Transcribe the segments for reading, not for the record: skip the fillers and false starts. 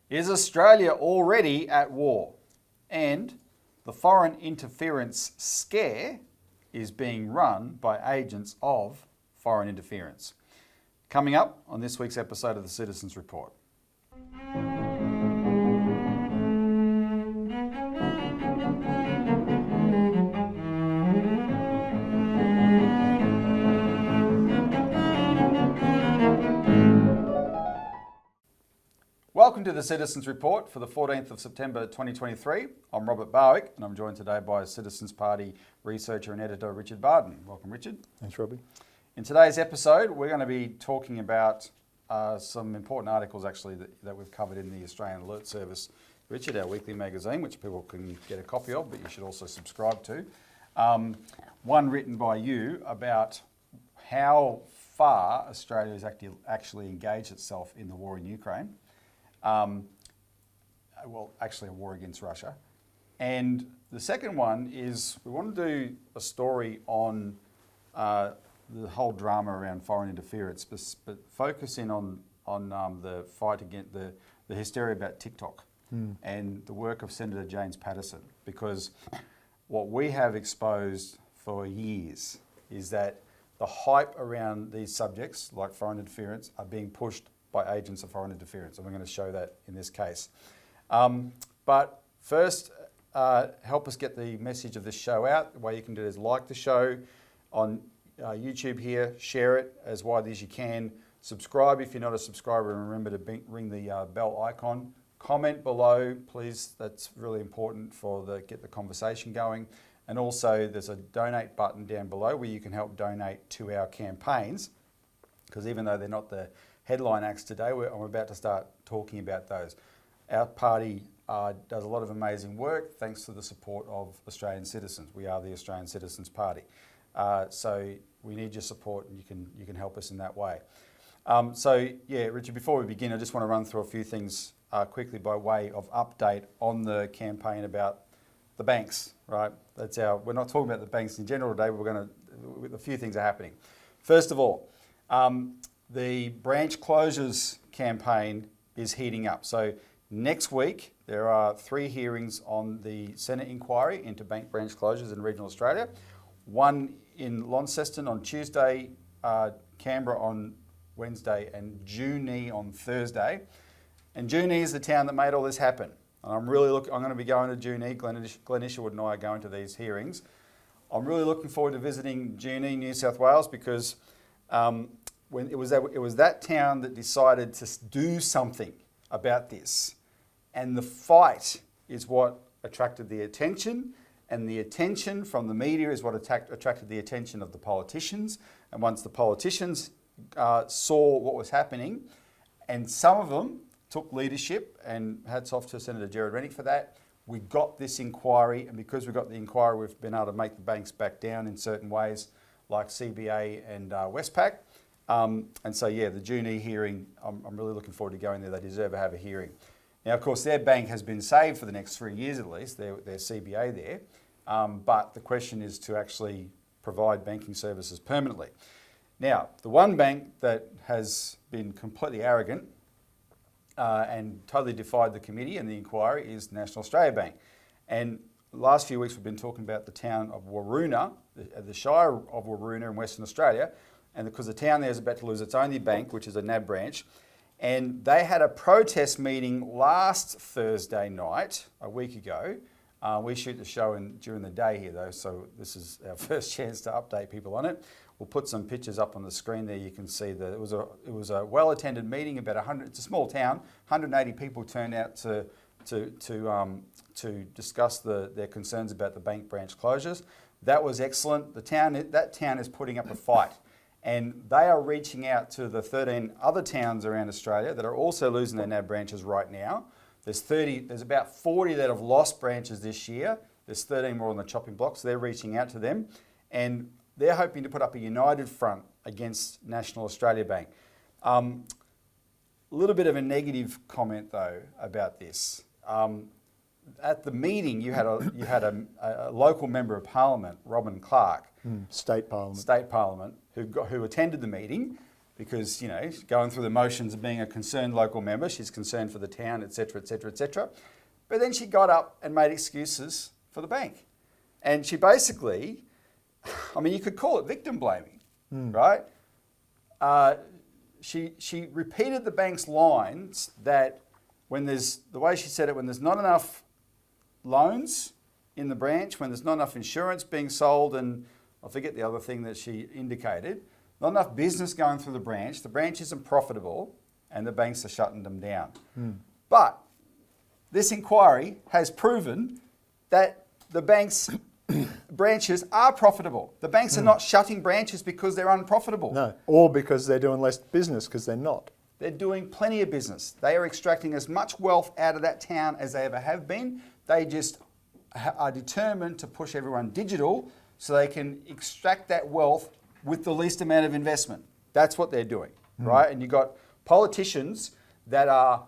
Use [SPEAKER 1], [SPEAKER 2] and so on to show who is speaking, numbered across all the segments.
[SPEAKER 1] Is Australia already at war? And the foreign interference scare is being run by agents of foreign interference. Coming up on this week's episode of the Citizens Report. Welcome to the Citizens Report for the 14th of September 2023. I'm Robert Barwick and I'm joined today by Citizens Party researcher and editor Richard Bardon. Welcome, Richard.
[SPEAKER 2] Thanks, Robbie.
[SPEAKER 1] In today's episode, we're going to be talking about some important articles actually that we've covered in the Australian Alert Service, Richard, our weekly magazine, which people can get a copy of, but you should also subscribe to. One written by you about how far Australia has actually engaged itself in the war in Ukraine. Actually a war against Russia. And the second one is we want to do a story on the whole drama around foreign interference, but focus in on the fight against the hysteria about TikTok and the work of Senator James Paterson, because what we have exposed for years is that the hype around these subjects, like foreign interference, are being pushed by agents of foreign interference, and we're going to show that in this case. But first, help us get the message of this show out. The way you can do it is like the show on YouTube here, share it as widely as you can, subscribe if you're not a subscriber, and remember to ring the bell icon. Comment below, please, that's really important for get the conversation going. And also there's a donate button down below where you can help donate to our campaigns, because even though they're not the headline acts today, I'm about to start talking about those. Our party does a lot of amazing work thanks to the support of Australian citizens. We are the Australian Citizens Party. So we need your support, and you can help us in that way. Richard, before we begin, I just want to run through a few things quickly by way of update on the campaign about the banks, right? We're not talking about the banks in general today, but a few things are happening. First of all, the branch closures campaign is heating up. So next week, there are 3 hearings on the Senate inquiry into bank branch closures in regional Australia. One in Launceston on Tuesday, Canberra on Wednesday, and Junee on Thursday. And Junee is the town that made all this happen. And I'm going to be going to Junee. Glenn Isherwood and I are going to these hearings. I'm really looking forward to visiting Junee, New South Wales, because when it was that town that decided to do something about this. And the fight is what attracted the attention, and the attention from the media is what attracted the attention of the politicians. And once the politicians saw what was happening, and some of them took leadership, and hats off to Senator Gerard Rennick for that, we got this inquiry, and because we got the inquiry, we've been able to make the banks back down in certain ways, like CBA and Westpac. The Junee hearing, I'm really looking forward to going there. They deserve to have a hearing. Now, of course, their bank has been saved for the next 3 years at least, their CBA there. But the question is to actually provide banking services permanently. Now, the one bank that has been completely arrogant and totally defied the committee and the inquiry is National Australia Bank. And the last few weeks we've been talking about the town of Waroona, the Shire of Waroona in Western Australia, and because the town there is about to lose its only bank, which is a NAB branch. And they had a protest meeting last Thursday night, a week ago. We shoot the show during the day here though, so this is our first chance to update people on it. We'll put some pictures up on the screen there. You can see that it was a well-attended meeting, about 100, it's a small town, 180 people turned out to discuss their concerns about the bank branch closures. That was excellent. That town is putting up a fight. And they are reaching out to the 13 other towns around Australia that are also losing their NAB branches right now. There's about 40 that have lost branches this year. There's 13 more on the chopping block, so they're reaching out to them. And they're hoping to put up a united front against National Australia Bank. A little bit of a negative comment though about this. At the meeting, you had a local member of Parliament, Robin Clark,
[SPEAKER 2] State Parliament,
[SPEAKER 1] who attended the meeting, because, she's going through the motions of being a concerned local member. She's concerned for the town, et cetera, et cetera, et cetera. But then she got up and made excuses for the bank. And she basically, you could call it victim blaming, right? She repeated the bank's lines that the way she said it, when there's not enough loans in the branch, when there's not enough insurance being sold, and I forget the other thing that she indicated, not enough business going through the branch isn't profitable, and the banks are shutting them down. But this inquiry has proven that the bank's branches are profitable. The banks are not shutting branches because they're unprofitable.
[SPEAKER 2] No, or because they're doing less business, because they're not.
[SPEAKER 1] They're doing plenty of business. They are extracting as much wealth out of that town as they ever have been. They just are determined to push everyone digital so they can extract that wealth with the least amount of investment. That's what they're doing, right? And you've got politicians that are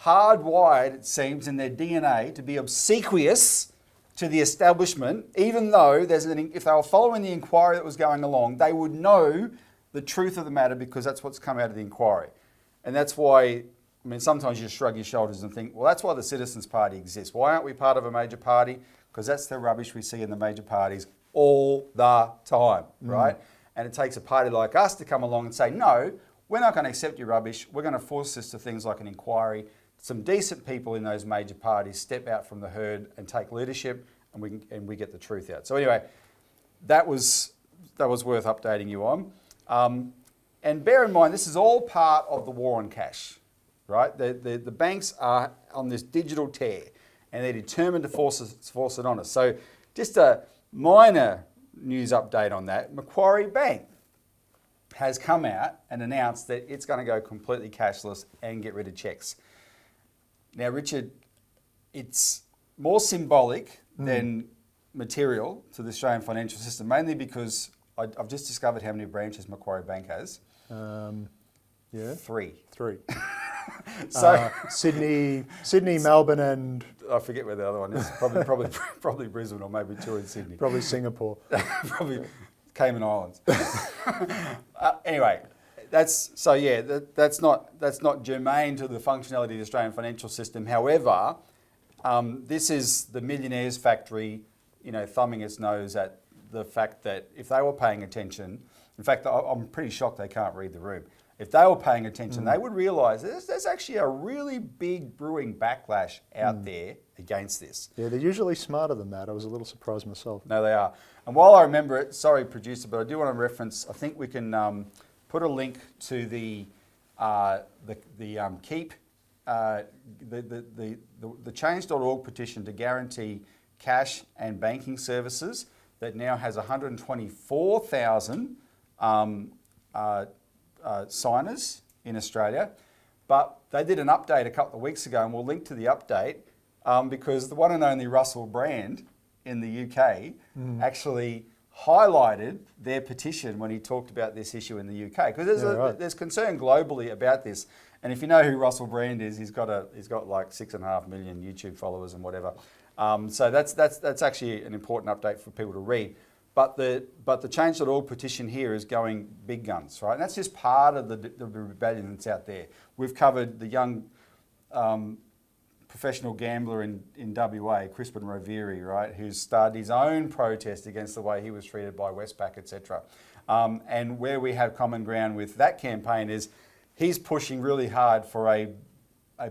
[SPEAKER 1] hardwired, it seems, in their DNA to be obsequious to the establishment, even though if they were following the inquiry that was going along, they would know the truth of the matter because that's what's come out of the inquiry. And that's why, sometimes you shrug your shoulders and think, well, that's why the Citizens Party exists. Why aren't we part of a major party? Because that's the rubbish we see in the major parties all the time, right? And it takes a party like us to come along and say, no, we're not going to accept your rubbish. We're going to force this to things like an inquiry. Some decent people in those major parties step out from the herd and take leadership, and we get the truth out. So anyway, that was worth updating you on. And bear in mind, this is all part of the war on cash, right? The banks are on this digital tear, and they're determined to force it on us. So just a minor news update on that. Macquarie Bank has come out and announced that it's going to go completely cashless and get rid of cheques. Now, Richard, it's more symbolic than material to the Australian financial system, mainly because I've just discovered how many branches Macquarie Bank has.
[SPEAKER 2] Yeah.
[SPEAKER 1] Three.
[SPEAKER 2] So Sydney, Melbourne, and
[SPEAKER 1] I forget where the other one is. Probably Brisbane, or maybe two in Sydney.
[SPEAKER 2] Probably Singapore.
[SPEAKER 1] Probably Cayman Islands. Anyway, that's not germane to the functionality of the Australian financial system. However, this is the millionaire's factory, thumbing its nose at the fact that if they were paying attention, in fact, I'm pretty shocked they can't read the room. If they were paying attention, they would realise there's actually a really big brewing backlash out there against this.
[SPEAKER 2] Yeah, they're usually smarter than that. I was a little surprised myself.
[SPEAKER 1] No, they are. And while I remember it, sorry, producer, but I do want to reference, I think we can put a link to the Keep, the change.org petition to guarantee cash and banking services that now has 124,000 signers in Australia. But they did an update a couple of weeks ago, and we'll link to the update because the one and only Russell Brand in the UK actually highlighted their petition when he talked about this issue in the UK, because there's concern globally about this. And if you know who Russell Brand is, he's got like 6.5 million YouTube followers and whatever. So that's actually an important update for people to read. But the change.org petition here is going big guns, right? And that's just part of the rebellion that's out there. We've covered the young professional gambler in WA, Crispin Roveri, right, who's started his own protest against the way he was treated by Westpac, etc. And where we have common ground with that campaign is he's pushing really hard for a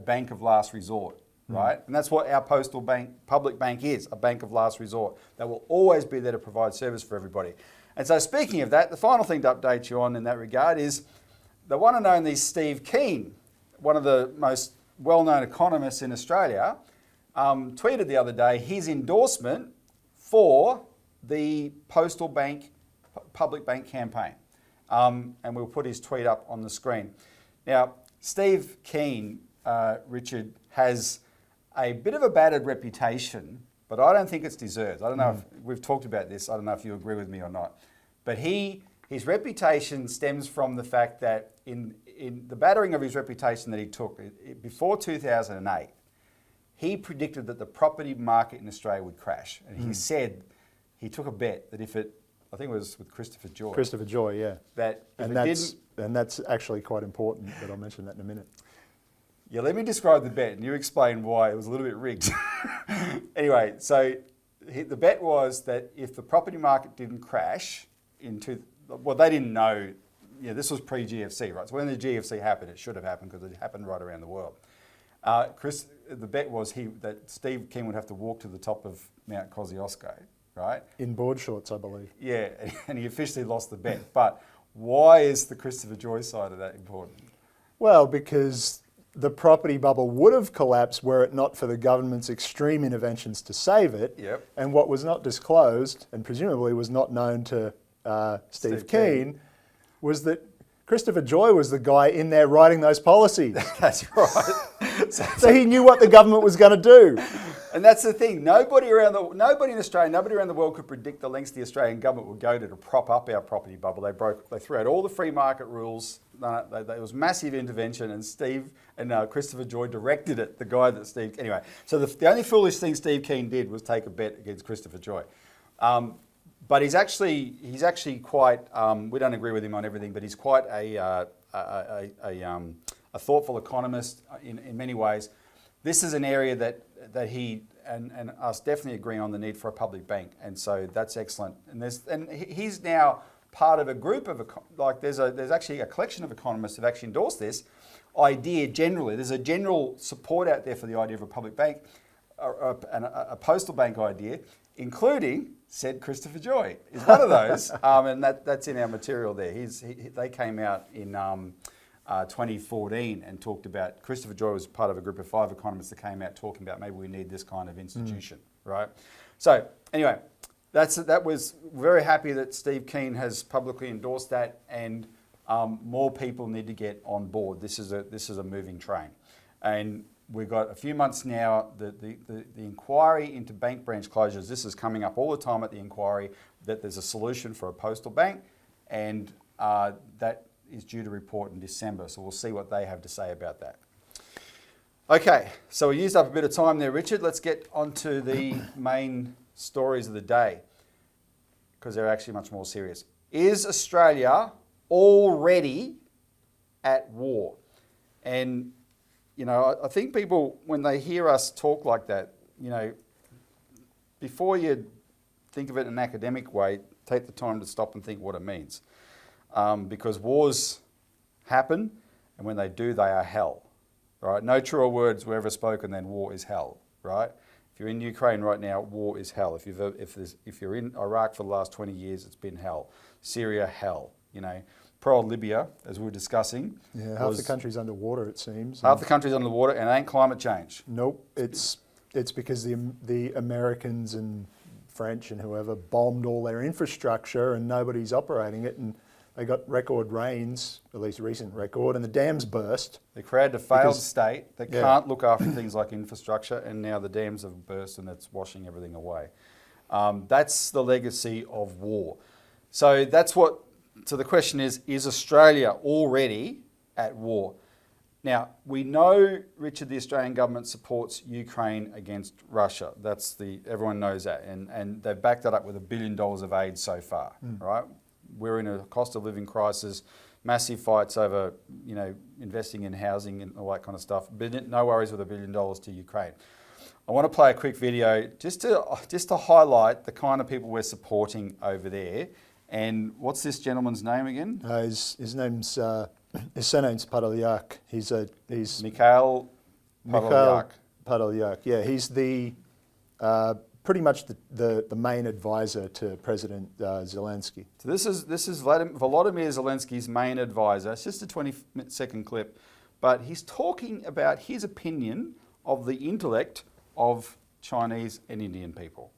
[SPEAKER 1] bank of last resort. Right? And that's what our postal bank, public bank is, a bank of last resort that will always be there to provide service for everybody. And so speaking of that, the final thing to update you on in that regard is the one and only Steve Keen, one of the most well-known economists in Australia, tweeted the other day his endorsement for the postal bank, public bank campaign. And we'll put his tweet up on the screen. Now, Steve Keen, Richard, has a bit of a battered reputation, but I don't think it's deserved. I don't know if we've talked about this. I don't know if you agree with me or not. But his reputation stems from the fact that in the battering of his reputation that he took before 2008, he predicted that the property market in Australia would crash. And he said, he took a bet that I think it was with Christopher Joy.
[SPEAKER 2] Christopher Joy, yeah.
[SPEAKER 1] That
[SPEAKER 2] And that's actually quite important, but I'll mention that in a minute.
[SPEAKER 1] Yeah, let me describe the bet and you explain why it was a little bit rigged. Anyway, so the bet was that if the property market didn't crash well, they didn't know, this was pre-GFC, right? So when the GFC happened, it should have happened because it happened right around the world. The bet was that Steve King would have to walk to the top of Mount Kosciuszko, right?
[SPEAKER 2] In board shorts, I believe.
[SPEAKER 1] Yeah, and he officially lost the bet. But why is the Christopher Joy side of that important?
[SPEAKER 2] Well, because the property bubble would have collapsed were it not for the government's extreme interventions to save it.
[SPEAKER 1] Yep.
[SPEAKER 2] And what was not disclosed, and presumably was not known to Steve Keen, was that Christopher Joy was the guy in there writing those policies.
[SPEAKER 1] That's right.
[SPEAKER 2] So he knew what the government was going to do.
[SPEAKER 1] And that's the thing. Nobody in Australia, nobody around the world could predict the lengths the Australian government would go to prop up our property bubble. They threw out all the free market rules. There was massive intervention, and Christopher Joy directed it. The guy that Steve. Anyway, so the only foolish thing Steve Keen did was take a bet against Christopher Joy. But he's actually quite. We don't agree with him on everything, but he's quite a thoughtful economist in many ways. This is an area that he and us definitely agree on the need for a public bank, and so that's excellent. And he's now part of a group of there's actually a collection of economists who've actually endorsed this idea generally. There's a general support out there for the idea of a public bank, a postal bank idea, including said Christopher Joy is one of those, and that's in our material there. They came out in 2014 and talked about, Christopher Joy was part of a group of 5 economists that came out talking about maybe we need this kind of institution, right? So anyway, that was very happy that Steve Keen has publicly endorsed that, and more people need to get on board. This is a moving train, and we've got a few months now. The inquiry into bank branch closures, this is coming up all the time at the inquiry, that there's a solution for a postal bank, and that is due to report in December. So we'll see what they have to say about that. Okay, so we used up a bit of time there, Richard. Let's get onto the main stories of the day, because they're actually much more serious. Is Australia already at war? And I think people, when they hear us talk like that, before you think of it in an academic way, take the time to stop and think what it means. Because wars happen, and when they do, they are hell, right? No truer words were ever spoken than war is hell, right? If you're in Ukraine right now, war is hell. If you're in Iraq for the last 20 years, it's been hell. Syria, hell. Pro Libya, as we were discussing.
[SPEAKER 2] Yeah, half the country's underwater, it seems.
[SPEAKER 1] Half the country's underwater, and it ain't climate change.
[SPEAKER 2] Nope, it's because the Americans and French and whoever bombed all their infrastructure, and nobody's operating it, and they got record rains, at least recent record, and the dams burst.
[SPEAKER 1] They created a failed state that can't look after things like infrastructure, and now the dams have burst and it's washing everything away. That's the legacy of war. So the question is Australia already at war? Now, we know, Richard, the Australian government supports Ukraine against Russia. Everyone knows that, and they've backed that up with $1 billion of aid so far, right? We're in a cost of living crisis, massive fights over, investing in housing and all that kind of stuff. But no worries with $1 billion to Ukraine. I want to play a quick video just to highlight the kind of people we're supporting over there. And what's this gentleman's name again?
[SPEAKER 2] His surname's Podolyak. He's
[SPEAKER 1] Mikhail
[SPEAKER 2] Podolyak. Yeah, he's the pretty much the main advisor to President Zelensky.
[SPEAKER 1] So this is Volodymyr Zelensky's main advisor. It's just a 20-second clip, but he's talking about his opinion of the intellect of Chinese and Indian people.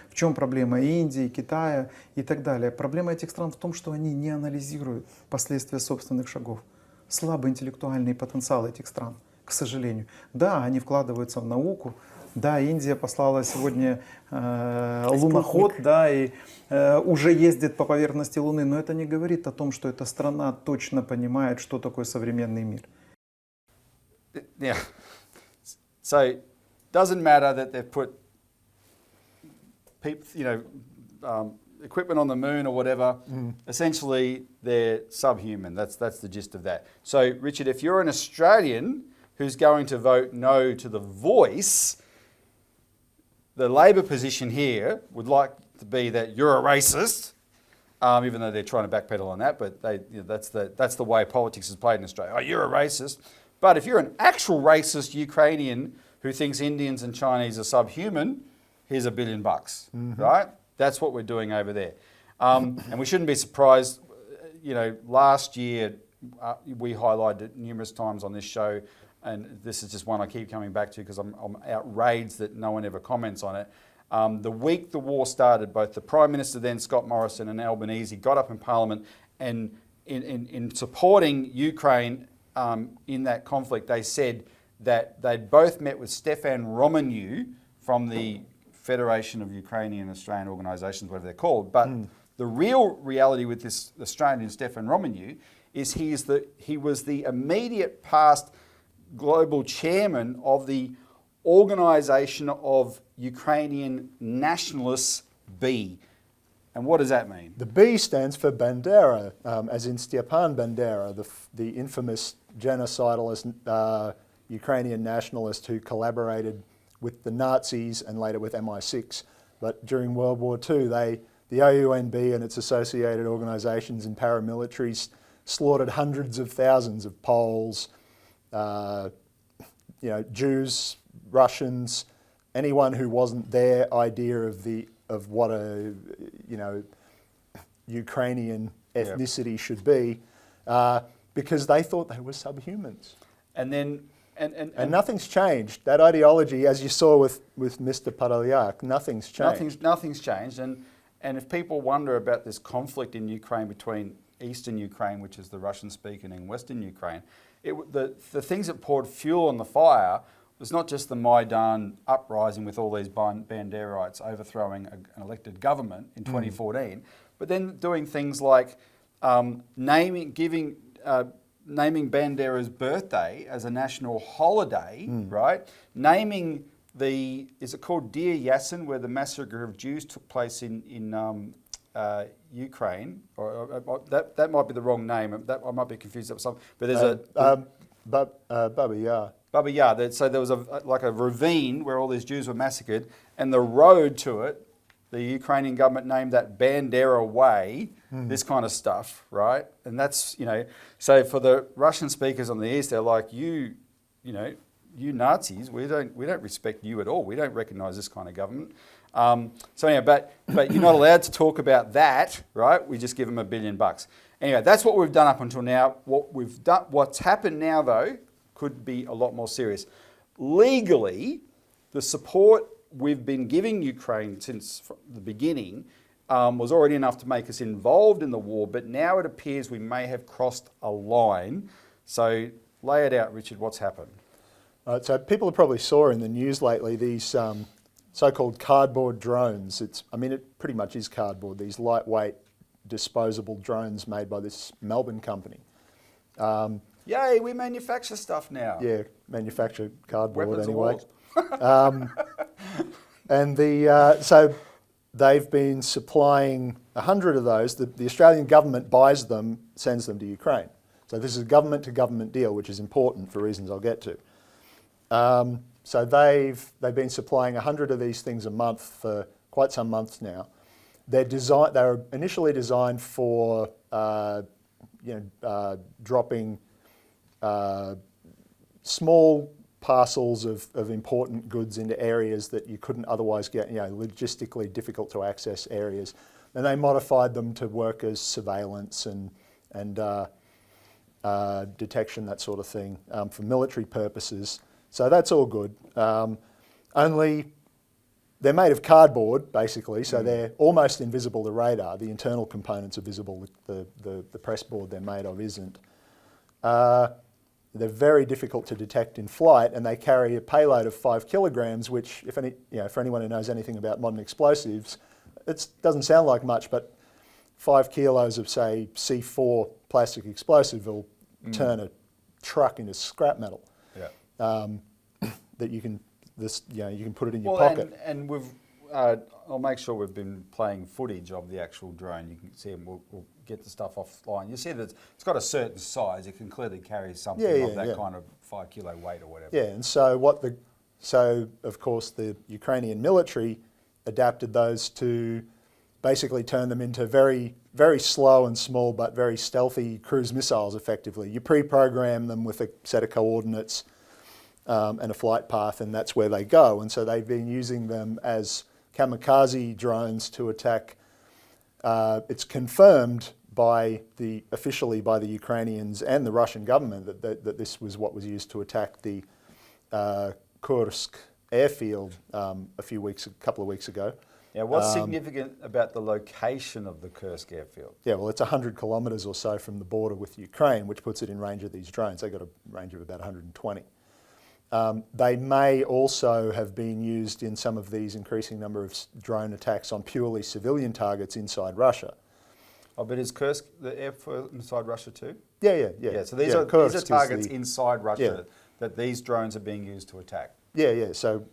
[SPEAKER 3] В чем проблема Индии, Китая и так далее? Проблема этих стран в том, что они не анализируют последствия собственных шагов. Слабый интеллектуальный потенциал этих стран, к сожалению. Да, они вкладываются в науку. Да, Индия послала сегодня луноход, да, и уже ездит по поверхности Луны, но это не говорит о том, что эта страна точно понимает, что такое современный мир.
[SPEAKER 1] Yeah. So it doesn't matter that they've put people, equipment on the moon or whatever. Essentially, they're subhuman. That's the gist of that. So, Richard, if you're an Australian who's going to vote no to the voice, the Labor position here would like to be that you're a racist, even though they're trying to backpedal on that. But that's the way politics is played in Australia. Oh, you're a racist. But if you're an actual racist Ukrainian who thinks Indians and Chinese are subhuman, here's $1 billion, right? That's what we're doing over there. And we shouldn't be surprised. Last year we highlighted it numerous times on this show, and this is just one I keep coming back to because I'm outraged that no one ever comments on it. The week the war started, both the Prime Minister then, Scott Morrison, and Albanese got up in Parliament, and in supporting Ukraine in that conflict, they said that they'd both met with Stefan Romaniw from the Federation of Ukrainian Australian Organisations, whatever they're called. But the real reality with this Australian Stefan Romaniw is he was the immediate past global chairman of the Organisation of Ukrainian Nationalists, B. And what does that mean?
[SPEAKER 2] The B stands for Bandera, as in Stepan Bandera, the infamous genocidalist Ukrainian nationalist who collaborated with the Nazis and later with MI6. But during World War II, the oun-b and its associated organisations and paramilitaries slaughtered hundreds of thousands of Poles, Jews, Russians, anyone who wasn't their idea of what a Ukrainian ethnicity should be, because they thought they were subhumans.
[SPEAKER 1] And then
[SPEAKER 2] and nothing's changed. That ideology, as you saw with Mr. Podolyak, nothing's changed.
[SPEAKER 1] Nothing's changed. And if people wonder about this conflict in Ukraine between Eastern Ukraine, which is the Russian-speaking, and Western Ukraine, the things that poured fuel on the fire was not just the Maidan uprising with all these Banderites overthrowing an elected government in 2014, but then doing things like naming Bandera's birthday as a national holiday, right? Naming is it called Deir Yassin, where the massacre of Jews took place in Ukraine? Or that might be the wrong name. I might be confused with something. But there's
[SPEAKER 2] Baba Yar.
[SPEAKER 1] Baba Yar. So there was a ravine where all these Jews were massacred, and the road to it, the Ukrainian government named that Bandera Way, this kind of stuff, right? And that's, so for the Russian speakers on the east, they're like, you Nazis, we don't respect you at all. We don't recognise this kind of government. So anyway, but you're not allowed to talk about that, right? We just give them $1 billion. Anyway, that's what we've done up until now. What's happened now, though, could be a lot more serious. Legally, the support we've been giving Ukraine since the beginning was already enough to make us involved in the war, but now it appears we may have crossed a line. So lay it out, Richard, what's happened?
[SPEAKER 2] So people have probably saw in the news lately these so-called cardboard drones. It pretty much is cardboard, these lightweight disposable drones made by this Melbourne company.
[SPEAKER 1] Yay, we manufacture stuff now.
[SPEAKER 2] Yeah, manufacture cardboard
[SPEAKER 1] Weapons
[SPEAKER 2] anyway.
[SPEAKER 1] awards.
[SPEAKER 2] And so they've been supplying 100 of those. The Australian government buys them, sends them to Ukraine. So this is a government-to-government deal, which is important for reasons I'll get to. So they've been supplying 100 of these things a month for quite some months now. They were initially designed for dropping small parcels of important goods into areas that you couldn't otherwise get, logistically difficult to access areas. And they modified them to work as surveillance and detection, that sort of thing, for military purposes. So that's all good. Only they're made of cardboard, basically, so they're almost invisible to radar. The internal components are visible, the press board they're made of isn't. They're very difficult to detect in flight, and they carry a payload of 5 kilograms, which, for anyone who knows anything about modern explosives, it doesn't sound like much, but 5 kilos of, say, C4 plastic explosive will turn a truck into scrap metal. Yeah. That you can put it in your pocket.
[SPEAKER 1] And we've on I'll make sure we've been playing footage of the actual drone. You can see, and we'll get the stuff offline. You see that it's got a certain size. It can clearly carry something of that kind of 5 kilo weight or whatever.
[SPEAKER 2] Yeah, and so of course the Ukrainian military adapted those to basically turn them into very, very slow and small but very stealthy cruise missiles effectively. You pre-program them with a set of coordinates and a flight path, and that's where they go. And so they've been using them as kamikaze drones to attack. It's confirmed officially by the Ukrainians and the Russian government that this was what was used to attack the Kursk airfield a couple of weeks ago.
[SPEAKER 1] Yeah, what's significant about the location of the Kursk airfield?
[SPEAKER 2] Yeah, well, it's 100 kilometres or so from the border with Ukraine, which puts it in range of these drones. They've got a range of about 120. They may also have been used in some of these increasing number of drone attacks on purely civilian targets inside Russia.
[SPEAKER 1] Oh, but is Kursk the airfield inside Russia too?
[SPEAKER 2] Yeah.
[SPEAKER 1] So these are targets inside Russia that these drones are being used to attack.
[SPEAKER 2] Yeah. So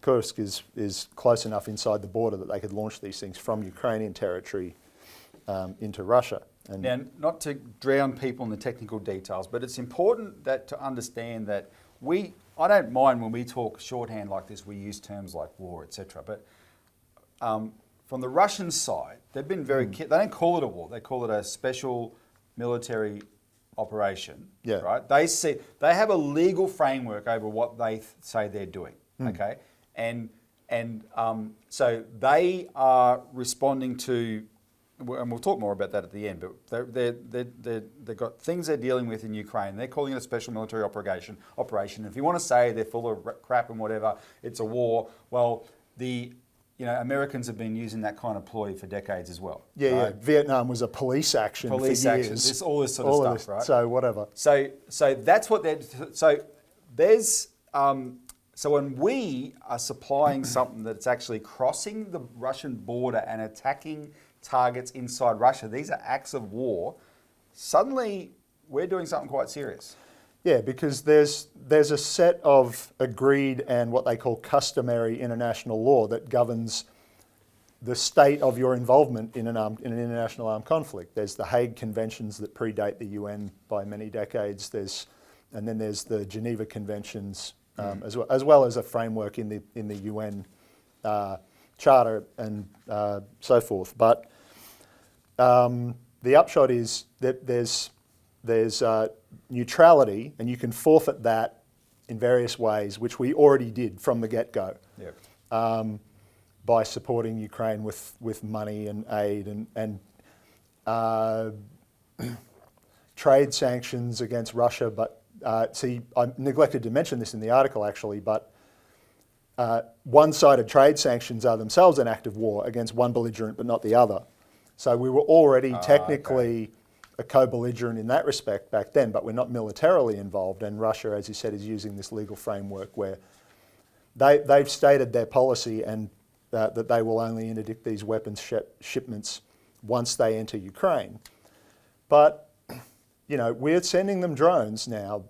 [SPEAKER 2] Kursk is close enough inside the border that they could launch these things from Ukrainian territory into Russia. And
[SPEAKER 1] now, not to drown people in the technical details, but it's important to understand that I don't mind when we talk shorthand like this, we use terms like war, etc. But from the Russian side, they've been very they don't call it a war, they call it a special military operation.
[SPEAKER 2] Yeah.
[SPEAKER 1] Right? They have a legal framework over what they say they're doing. Okay? And so they are responding to, and we'll talk more about that at the end, but they've got things they're dealing with in Ukraine. They're calling it a special military operation. If you want to say they're full of crap and whatever, it's a war, well, Americans have been using that kind of ploy for decades as well.
[SPEAKER 2] Yeah. Vietnam was a police action for years.
[SPEAKER 1] All this sort of stuff, right?
[SPEAKER 2] So whatever.
[SPEAKER 1] So that's what they're, so there's, so when we are supplying something that's actually crossing the Russian border and attacking targets inside Russia, these are acts of war, suddenly we're doing something quite serious.
[SPEAKER 2] Yeah, because there's a set of agreed and what they call customary international law that governs the state of your involvement in an international armed conflict. There's the Hague Conventions that predate the UN by many decades. And then there's the Geneva Conventions as well as a framework in the UN Charter and so forth. But the upshot is that there's neutrality, and you can forfeit that in various ways, which we already did from the get-go, by supporting Ukraine with money and aid and trade sanctions against Russia. But see, I neglected to mention this in the article actually, but one-sided trade sanctions are themselves an act of war against one belligerent but not the other. So we were already technically a co-belligerent in that respect back then, but we're not militarily involved. And Russia, as you said, is using this legal framework where they've stated their policy and that they will only interdict these weapons shipments once they enter Ukraine. But, we're sending them drones now,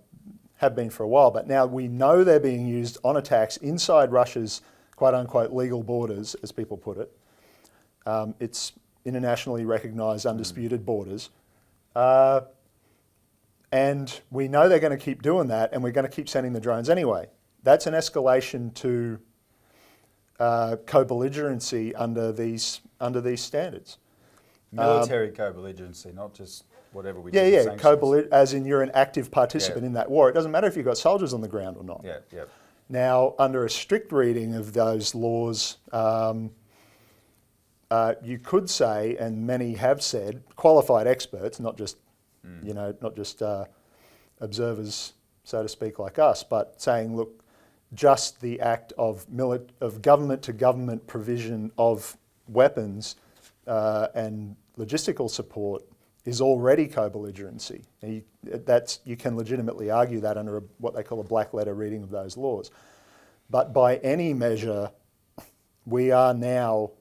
[SPEAKER 2] have been for a while, but now we know they're being used on attacks inside Russia's quote-unquote legal borders, as people put it. It's internationally recognised, undisputed borders. And we know they're going to keep doing that, and we're going to keep sending the drones anyway. That's an escalation to co-belligerency under these standards.
[SPEAKER 1] Military co-belligerency, not just whatever we do.
[SPEAKER 2] As in you're an active participant in that war. It doesn't matter if you've got soldiers on the ground or not.
[SPEAKER 1] Yeah.
[SPEAKER 2] Now, under a strict reading of those laws, you could say, and many have said, qualified experts, not just observers, so to speak, like us, but saying, look, just the act of government-to-government provision of weapons and logistical support is already co-belligerency. You can legitimately argue that under what they call a black letter reading of those laws. But by any measure, we are now,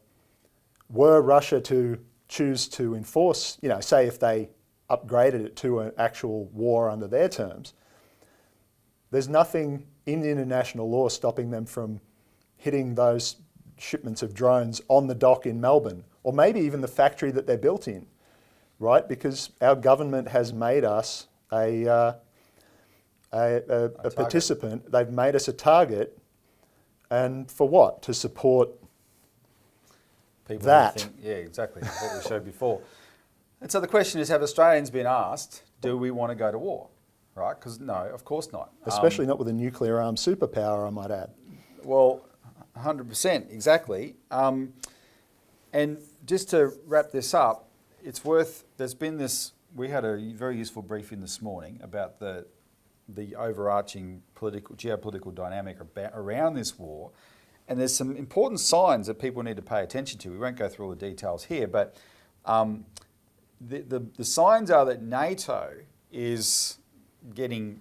[SPEAKER 2] were Russia to choose to enforce, say if they upgraded it to an actual war under their terms, there's nothing in international law stopping them from hitting those shipments of drones on the dock in Melbourne, or maybe even the factory that they're built in, right? Because our government has made us a participant. They've made us a target, and for what? To support
[SPEAKER 1] People who
[SPEAKER 2] that.
[SPEAKER 1] think, yeah, exactly, what we showed before. And so the question is, have Australians been asked, do we want to go to war? Right? Because no, of course not.
[SPEAKER 2] Especially not with a nuclear armed superpower, I might add.
[SPEAKER 1] Well, 100%, exactly. And just to wrap this up, it's worth, there's been this, we had a very useful briefing this morning about the overarching geopolitical dynamic around this war. And there's some important signs that people need to pay attention to. We won't go through all the details here, but the signs are that NATO is getting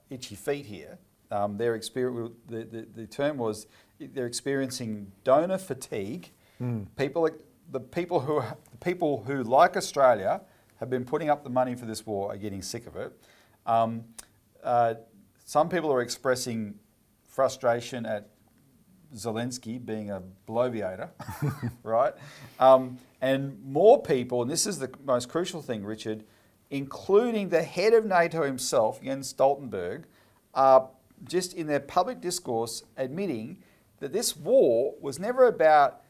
[SPEAKER 1] itchy feet here. The term was they're experiencing donor fatigue. The people who like Australia have been putting up the money for this war are getting sick of it. Some people are expressing frustration at Zelensky being a bloviator, right? And more people, and this is the most crucial thing, Richard, including the head of NATO himself, Jens Stoltenberg, are just in their public discourse admitting that this war was never about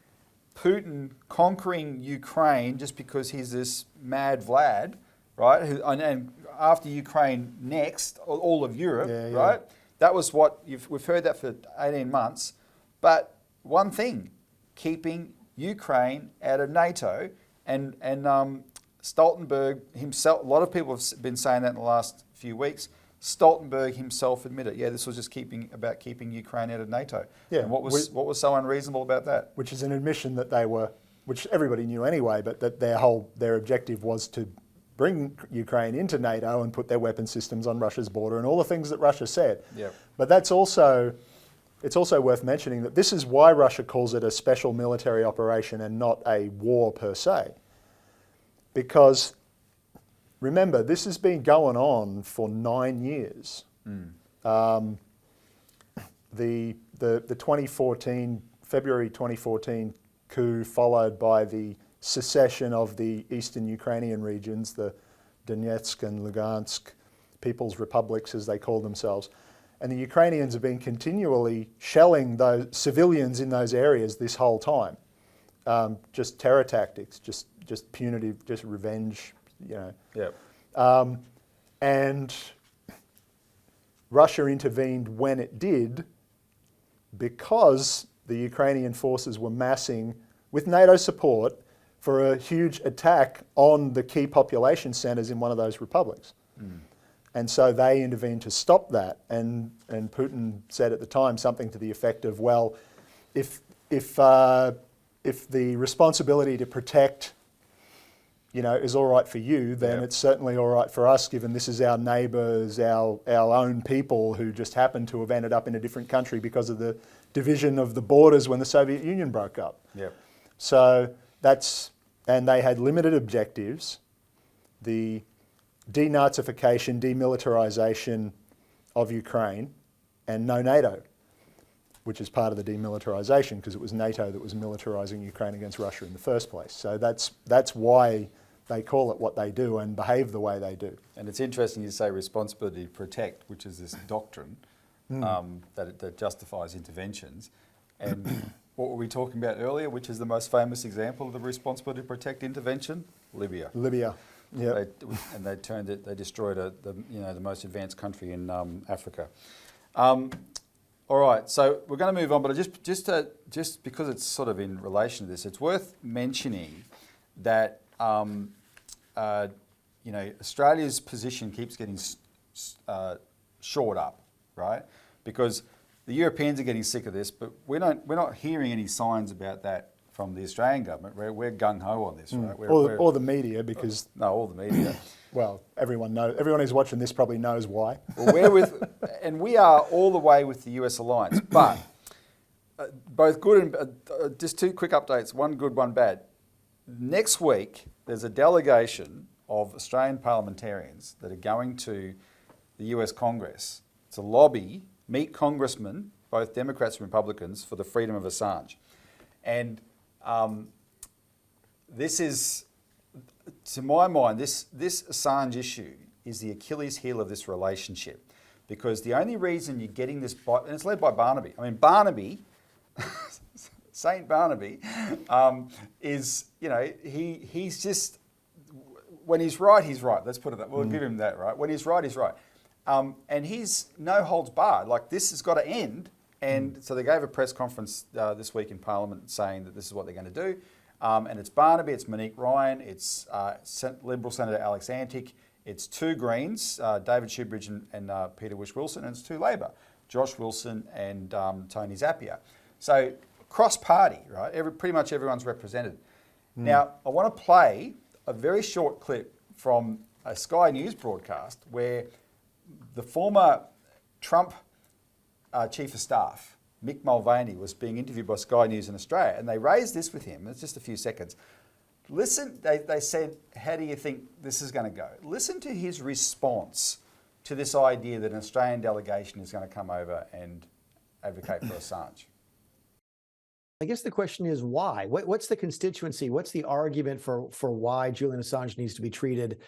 [SPEAKER 1] Putin conquering Ukraine just because he's this mad Vlad, right? And after Ukraine, next, all of Europe, right? That was what, we've heard that for 18 months. But one thing, keeping Ukraine out of NATO, and Stoltenberg himself, a lot of people have been saying that in the last few weeks. Stoltenberg himself admitted, this was just about keeping Ukraine out of NATO. Yeah. And what was so unreasonable about that?
[SPEAKER 2] Which is an admission that they were, which everybody knew anyway, but that their objective was to bring Ukraine into NATO and put their weapon systems on Russia's border and all the things that Russia said.
[SPEAKER 1] Yep.
[SPEAKER 2] But it's also worth mentioning that this is why Russia calls it a special military operation and not a war per se. Because remember, this has been going on for 9 years. The 2014, February 2014 coup, followed by the secession of the eastern Ukrainian regions, the Donetsk and Lugansk People's Republics, as they call themselves. And the Ukrainians have been continually shelling those civilians in those areas this whole time. Just terror tactics, just punitive, just revenge, and Russia intervened when it did because the Ukrainian forces were massing with NATO support for a huge attack on the key population centers in one of those republics. And so they intervened to stop that. And Putin said at the time something to the effect of, well, if the responsibility to protect is all right for you, then it's certainly all right for us, given this is our neighbours, our own people who just happen to have ended up in a different country because of the division of the borders when the Soviet Union broke up. So and they had limited objectives. The denazification, demilitarization of Ukraine, and no NATO, which is part of the demilitarization because it was NATO that was militarizing Ukraine against Russia in the first place. So that's why they call it what they do and behave the way they do.
[SPEAKER 1] And it's interesting you say responsibility to protect, which is this doctrine that justifies interventions. And what were we talking about earlier, which is the most famous example of the responsibility to protect intervention? Libya.
[SPEAKER 2] Yeah.
[SPEAKER 1] And they destroyed the most advanced country in Africa. All right, so we're going to move on, but just because it's sort of in relation to this, it's worth mentioning that Australia's position keeps getting shored up, right? Because the Europeans are getting sick of this, but we're not hearing any signs about that from the Australian government. We're gung ho on this, right?
[SPEAKER 2] Or the media, because
[SPEAKER 1] all the media.
[SPEAKER 2] Well, everyone who's watching this probably knows why.
[SPEAKER 1] Well, we are all the way with the US alliance, but both good and just two quick updates. One good, one bad. Next week, there's a delegation of Australian parliamentarians that are going to the US Congress to meet congressmen, both Democrats and Republicans, for the freedom of Assange. And this is, to my mind, this Assange issue is the Achilles heel of this relationship, because the only reason you're getting this, and it's led by Barnaby. I mean, Barnaby, Saint Barnaby, is, you know, he's just, when he's right, he's right. Let's put it that. We'll give him that, right? When he's right, he's right. And he's no holds barred. Like, this has got to end. And so they gave a press conference this week in Parliament saying that this is what they're going to do. And it's Barnaby, it's Monique Ryan, it's Liberal Senator Alex Antic, it's two Greens, David Shoebridge and Peter Whish-Wilson, and it's two Labor, Josh Wilson and Tony Zappia. So cross-party, right? Pretty much everyone's represented. Now, I want to play a very short clip from a Sky News broadcast where the former Trump Chief of Staff, Mick Mulvaney, was being interviewed by Sky News in Australia, and they raised this with him. It's just a few seconds. Listen, they said, how do you think this is going to go? Listen to his response to this idea that an Australian delegation is going to come over and advocate for Assange.
[SPEAKER 4] I guess the question is why? What's the constituency? What's the argument for why Julian Assange needs to be treated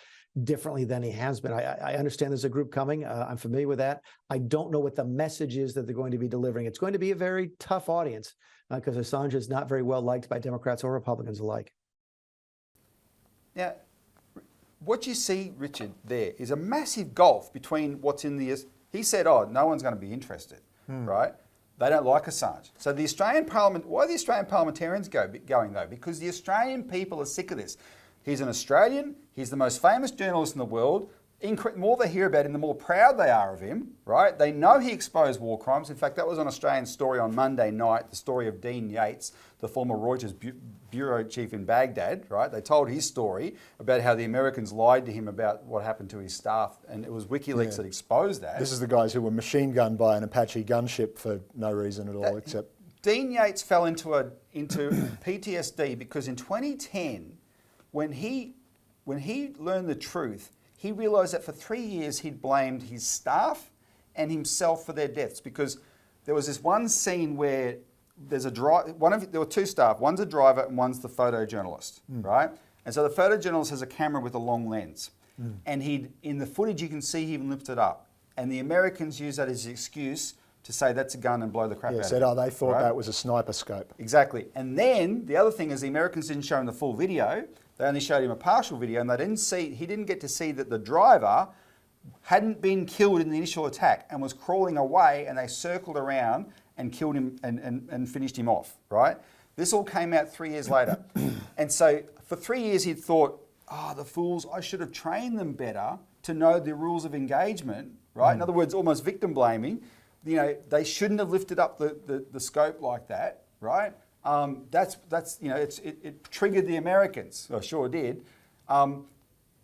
[SPEAKER 4] differently than he has been? I understand there's a group coming. I'm familiar with that. I don't know what the message is that they're going to be delivering. It's going to be a very tough audience because Assange is not very well liked by Democrats or Republicans alike.
[SPEAKER 1] Now, what you see, Richard, there is a massive gulf between what's in the... He said, oh, no one's going to be interested, right? They don't like Assange. So the Australian Parliament... Why are the Australian parliamentarians going, though? Because the Australian people are sick of this. He's an Australian. He's the most famous journalist in the world. The more they hear about him, the more proud they are of him, right? They know he exposed war crimes. In fact, that was on Australian Story on Monday night, the story of Dean Yates, the former Reuters bureau chief in Baghdad, right? They told his story about how the Americans lied to him about what happened to his staff, and it was WikiLeaks that exposed that.
[SPEAKER 2] This is the guys who were machine gunned by an Apache gunship for no reason at all, except...
[SPEAKER 1] Dean Yates fell into PTSD because in 2010, when he learned the truth, he realised that for 3 years he'd blamed his staff and himself for their deaths, because there was this one scene where there's there were two staff, one's a driver and one's the photojournalist, right? And so the photojournalist has a camera with a long lens, and in the footage you can see he even lifted up, and the Americans use that as an excuse to say that's a gun and blow the crap out of
[SPEAKER 2] said,
[SPEAKER 1] it.
[SPEAKER 2] oh, they thought
[SPEAKER 1] right?
[SPEAKER 2] that was a sniper scope.
[SPEAKER 1] Exactly. And then the other thing is the Americans didn't show him the full video. They only showed him a partial video, and he didn't get to see that the driver hadn't been killed in the initial attack and was crawling away, and they circled around and killed him and finished him off, right? This all came out 3 years later. And so for 3 years he'd thought, oh, the fools, I should have trained them better to know the rules of engagement, right? In other words, almost victim blaming. You know, they shouldn't have lifted up the scope like that, right? That's you know, it triggered the Americans. Well, sure did. And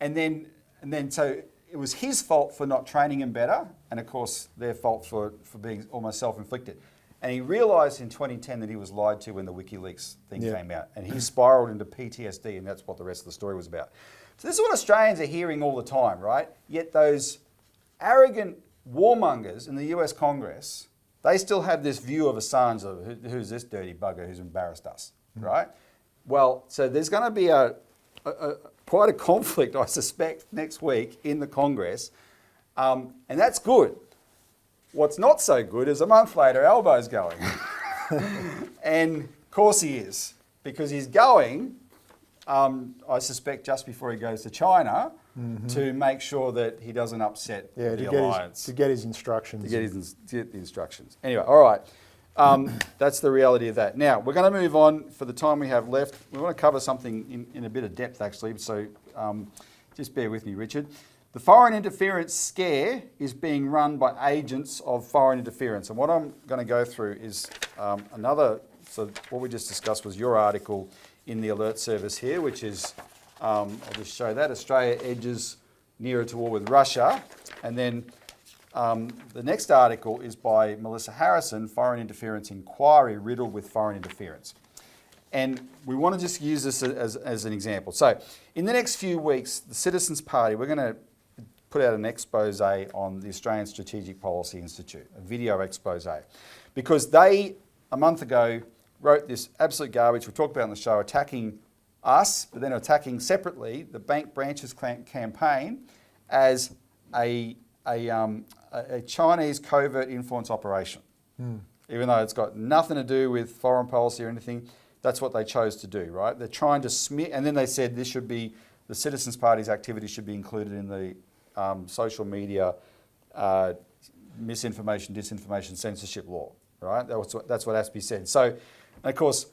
[SPEAKER 1] then so it was his fault for not training him better, and of course their fault for being almost self-inflicted. And he realised in 2010 that he was lied to when the WikiLeaks thing came out, and he spiralled into PTSD, and that's what the rest of the story was about. So this is what Australians are hearing all the time, right? Yet those arrogant warmongers in the US Congress, they still have this view of Assange of who's this dirty bugger who's embarrassed us, right? Well, so there's going to be quite a conflict, I suspect, next week in the Congress, and that's good. What's not so good is a month later, Albo's going. And of course he is, because he's going, I suspect, just before he goes to China, to make sure that he doesn't upset the alliance.
[SPEAKER 2] To get his instructions.
[SPEAKER 1] To get the instructions. Anyway, all right. That's the reality of that. Now, we're going to move on for the time we have left. We want to cover something in a bit of depth, actually, so just bear with me, Richard. The foreign interference scare is being run by agents of foreign interference. And what I'm going to go through is so what we just discussed was your article in the alert service here, which is, I'll just show that, Australia edges nearer to war with Russia. And then the next article is by Melissa Harrison, Foreign Interference Inquiry Riddled with Foreign Interference. And we want to just use this as an example. So in the next few weeks, the Citizens Party, we're going to put out an expose on the Australian Strategic Policy Institute, a video expose. because they, a month ago, wrote this absolute garbage we talked about on the show, attacking us, but then attacking separately the bank branches campaign as a Chinese covert influence operation. Even though it's got nothing to do with foreign policy or anything, that's what they chose to do, right? They're trying to smear, and then they said this should be, the Citizens Party's activities should be included in the social media misinformation, disinformation, censorship law, right? That's what ASPI said. So, and of course,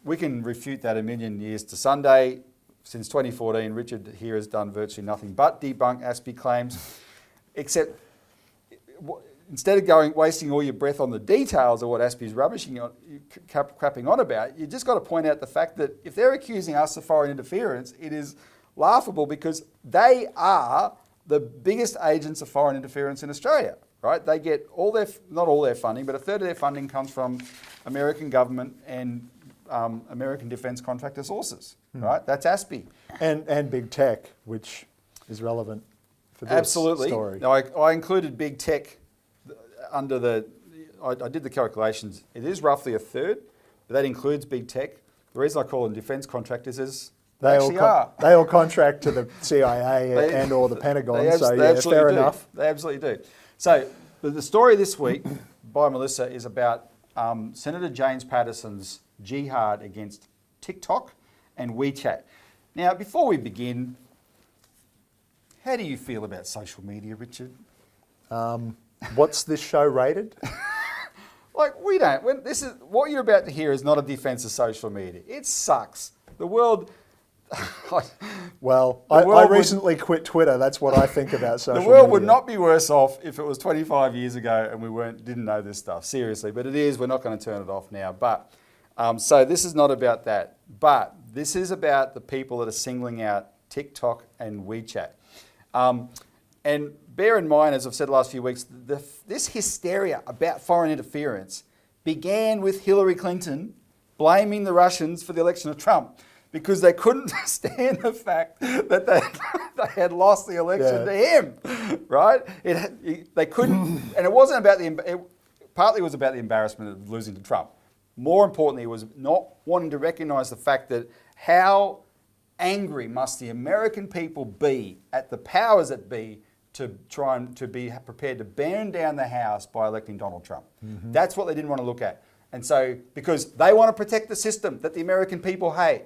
[SPEAKER 1] we can refute that a million years to Sunday. Since 2014, Richard here has done virtually nothing but debunk ASPI claims, except instead of wasting all your breath on the details of what ASPI is crapping on about, you just got to point out the fact that if they're accusing us of foreign interference, it is laughable because they are the biggest agents of foreign interference in Australia, right? They get all their, not all their funding, but a third of their funding comes from American government and American defence contractor sources, right? That's ASPI.
[SPEAKER 2] And big tech, which is relevant for this
[SPEAKER 1] Absolutely.
[SPEAKER 2] story.
[SPEAKER 1] Now, I included big tech under the, I did the calculations. It is roughly a third, but that includes big tech. The reason I call them defence contractors is they actually are.
[SPEAKER 2] They all contract to the CIA and or the Pentagon, so yeah, fair enough.
[SPEAKER 1] They absolutely do. So the story this week by Melissa is about Senator James Patterson's jihad against TikTok and WeChat. Now, before we begin, how do you feel about social media, Richard?
[SPEAKER 2] What's this show rated?
[SPEAKER 1] Like, we don't. This is what you're about to hear is not a defence of social media. It sucks. The world.
[SPEAKER 2] Well, I recently quit Twitter. That's what I think about social media.
[SPEAKER 1] The world would not be worse off if it was 25 years ago and we didn't know this stuff, seriously. But it is. We're not going to turn it off now. But so this is not about that. But this is about the people that are singling out TikTok and WeChat. And bear in mind, as I've said the last few weeks, this hysteria about foreign interference began with Hillary Clinton blaming the Russians for the election of Trump because they couldn't stand the fact that they had lost the election to him, right? They couldn't, and it wasn't about partly it was about the embarrassment of losing to Trump. More importantly, it was not wanting to recognise the fact that how angry must the American people be at the powers that be to try and to be prepared to burn down the House by electing Donald Trump. That's what they didn't want to look at. And so, because they want to protect the system that the American people hate.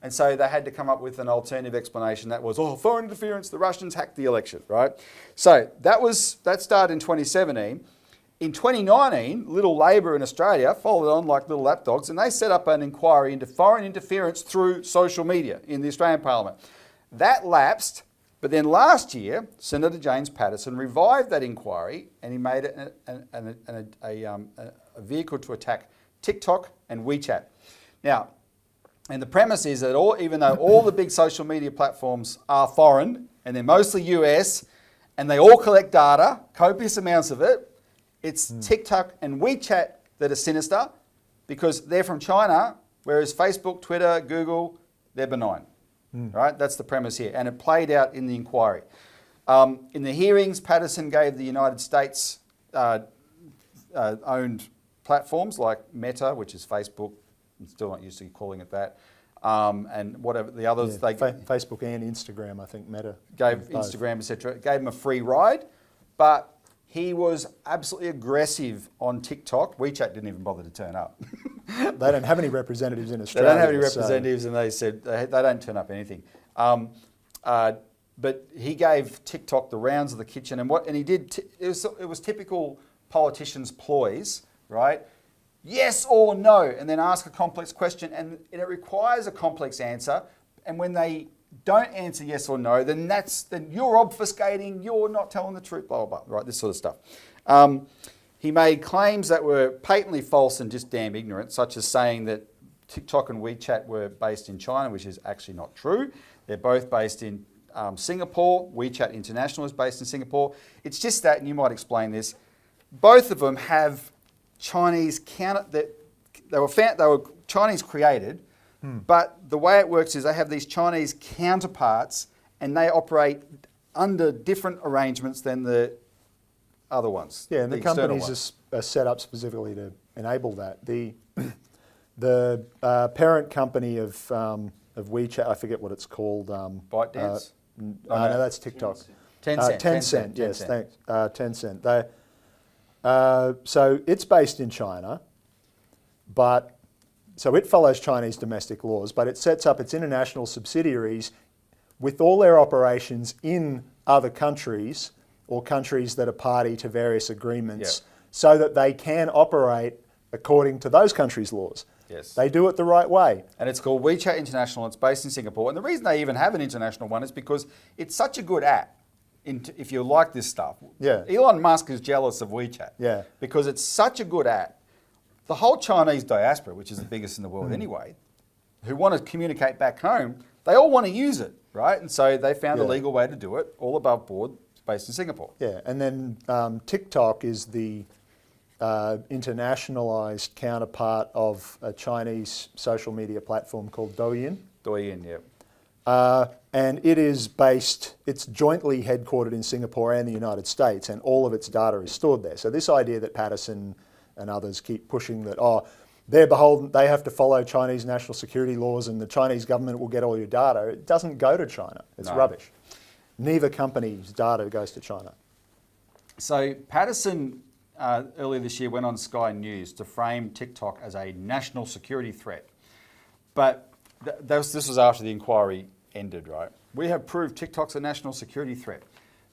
[SPEAKER 1] And so they had to come up with an alternative explanation that was, foreign interference, the Russians hacked the election, right? So that started in 2017. In 2019, Little Labor in Australia followed on like little lapdogs, and they set up an inquiry into foreign interference through social media in the Australian Parliament. That lapsed, but then last year, Senator James Patterson revived that inquiry, and he made it a vehicle to attack TikTok and WeChat. Now, and the premise is that even though all the big social media platforms are foreign, and they're mostly US, and they all collect data, copious amounts of it, it's TikTok and WeChat that are sinister because they're from China, whereas Facebook, Twitter, Google, they're benign. Right? That's the premise here. And it played out in the inquiry. In the hearings, Patterson gave the United States owned platforms like Meta, which is Facebook. I'm still not used to calling it that. And whatever the others.
[SPEAKER 2] Facebook and Instagram, I think Meta.
[SPEAKER 1] Gave Instagram, etc. Gave him a free ride. But he was absolutely aggressive on TikTok. WeChat didn't even bother to turn up.
[SPEAKER 2] They don't have any representatives in Australia.
[SPEAKER 1] They don't have any representatives, and they said they don't turn up anything. But he gave TikTok the rounds of the kitchen, and he did. It was typical politicians' ploys, right? Yes or no, and then ask a complex question, and it requires a complex answer. And when they don't answer yes or no, then you're obfuscating, you're not telling the truth, blah, blah, blah, right, this sort of stuff. He made claims that were patently false and just damn ignorant, such as saying that TikTok and WeChat were based in China, which is actually not true. They're both based in Singapore. WeChat International is based in Singapore. It's just that, and you might explain this, both of them have Chinese they were Chinese created, but the way it works is they have these Chinese counterparts and they operate under different arrangements than the other ones.
[SPEAKER 2] Yeah, and the companies are set up specifically to enable that. The parent company of WeChat, I forget what it's called.
[SPEAKER 1] ByteDance?
[SPEAKER 2] No, that's TikTok.
[SPEAKER 1] Tencent.
[SPEAKER 2] Yes, thanks. Tencent. So it's based in China, but so it follows Chinese domestic laws, but it sets up its international subsidiaries with all their operations in other countries or countries that are party to various agreements, so that they can operate according to those countries' laws.
[SPEAKER 1] Yes.
[SPEAKER 2] They do it the right way.
[SPEAKER 1] And it's called WeChat International. It's based in Singapore. And the reason they even have an international one is because it's such a good app. If you like this stuff.
[SPEAKER 2] Yeah.
[SPEAKER 1] Elon Musk is jealous of WeChat.
[SPEAKER 2] Yeah.
[SPEAKER 1] Because it's such a good app. The whole Chinese diaspora, which is the biggest in the world anyway, who want to communicate back home, they all want to use it, right? And so they found a legal way to do it, all above board. It's based in Singapore.
[SPEAKER 2] Yeah, and then TikTok is the internationalized counterpart of a Chinese social media platform called Douyin.
[SPEAKER 1] Douyin, yeah.
[SPEAKER 2] And it is based, it's jointly headquartered in Singapore and the United States, and all of its data is stored there. So this idea that Patterson and others keep pushing that, they're beholden, they have to follow Chinese national security laws and the Chinese government will get all your data, it doesn't go to China. It's rubbish. Neither company's data goes to China. So
[SPEAKER 1] Patterson earlier this year went on Sky News to frame TikTok as a national security threat. But this was after the inquiry ended, right? We have proved TikTok's a national security threat.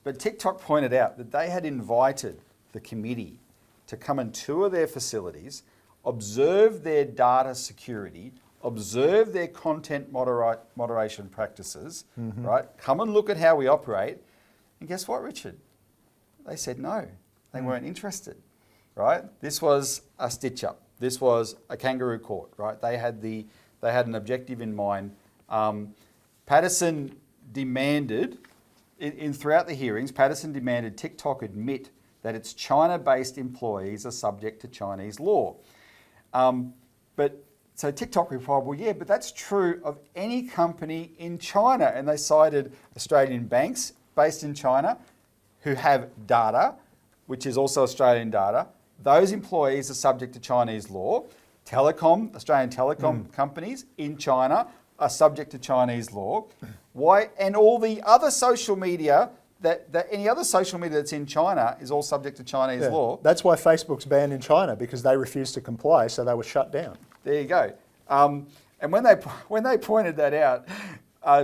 [SPEAKER 1] But TikTok pointed out that they had invited the committee to come and tour their facilities, observe their data security, observe their content moderation practices, right? Come and look at how we operate. And guess what, Richard? They said no. They weren't interested, right? This was a stitch-up. This was a kangaroo court, right? They had an objective in mind. Patterson demanded, throughout the hearings, Patterson demanded TikTok admit that its China-based employees are subject to Chinese law. So TikTok replied, well, yeah, but that's true of any company in China. And they cited Australian banks based in China who have data, which is also Australian data. Those employees are subject to Chinese law. Australian telecom companies in China are subject to Chinese law. Why? And all the other social media, any other social media that's in China is all subject to Chinese law.
[SPEAKER 2] That's why Facebook's banned in China, because they refused to comply, so they were shut down.
[SPEAKER 1] There you go. And when they pointed that out,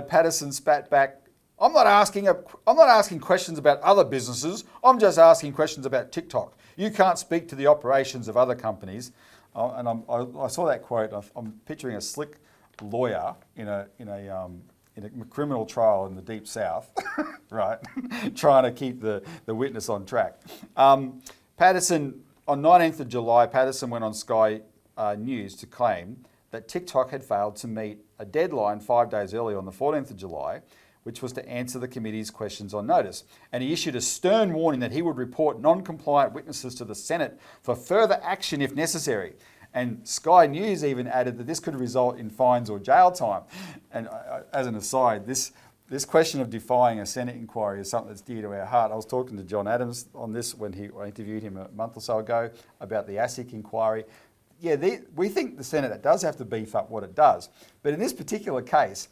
[SPEAKER 1] Patterson spat back, I'm not asking questions about other businesses. I'm just asking questions about TikTok. You can't speak to the operations of other companies. And I saw that quote. I'm picturing a slick lawyer in a criminal trial in the deep south, right, trying to keep the witness on track. Patterson, on 19th of July, Patterson went on Sky News to claim that TikTok had failed to meet a deadline 5 days earlier on the 14th of July, which was to answer the committee's questions on notice. And he issued a stern warning that he would report non-compliant witnesses to the Senate for further action if necessary. And Sky News even added that this could result in fines or jail time. And as an aside, this question of defying a Senate inquiry is something that's dear to our heart. I was talking to John Adams on this when I interviewed him a month or so ago about the ASIC inquiry. Yeah, we think the Senate does have to beef up what it does. But in this particular case,